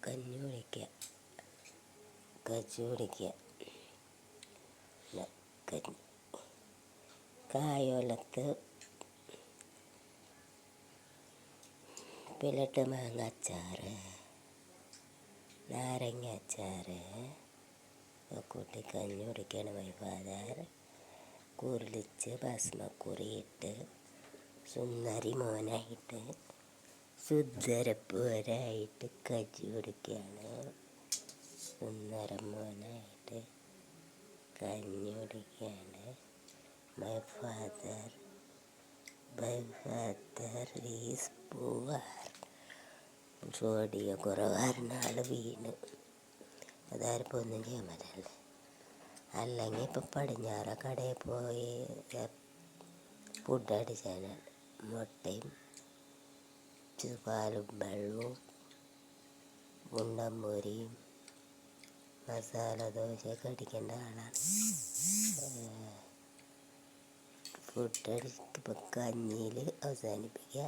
കഞ്ഞി കുടിക്കുക, കച്ചി കുടിക്കുക. കഞ്ഞി കായോലത്ത് പിന്നിട്ട് മാങ്ങ അച്ചാറ്, നാരങ്ങ അച്ചാറ് കൂട്ടി കഞ്ഞി കുടിക്കുകയാണ് മൈ ഫാദർ. കുരുളിച്ച് ഭസ്മക്കുറിയിട്ട് സുന്ദരി മോനായിട്ട് സുന്ദരപ്പൂരായിട്ട് കഞ്ഞി കുടിക്കുകയാണ്. സുന്ദര മോനായിട്ട് കഞ്ഞി കുടിക്കുകയാണ് my father. My father is poor. Sodium കുറവായിരുന്ന ആൾ വീണ്. അതാരിപ്പോൾ ഒന്നും ചെയ്യാൻ പറ്റില്ല. അല്ലെങ്കിൽ ഇപ്പം പടിഞ്ഞാറ കടയിൽ പോയി ഫുഡ് അടിച്ചാണ് മുട്ടയും പാലും വെള്ളവും ഉണ്ടമ്പൊരിയും മസാല ദോശയൊക്കെ അടിക്കേണ്ട ആളാണ്. ഫുഡ് അടിച്ചിട്ട് ഇപ്പം കഞ്ഞിയിൽ അവസാനിപ്പിക്കുക.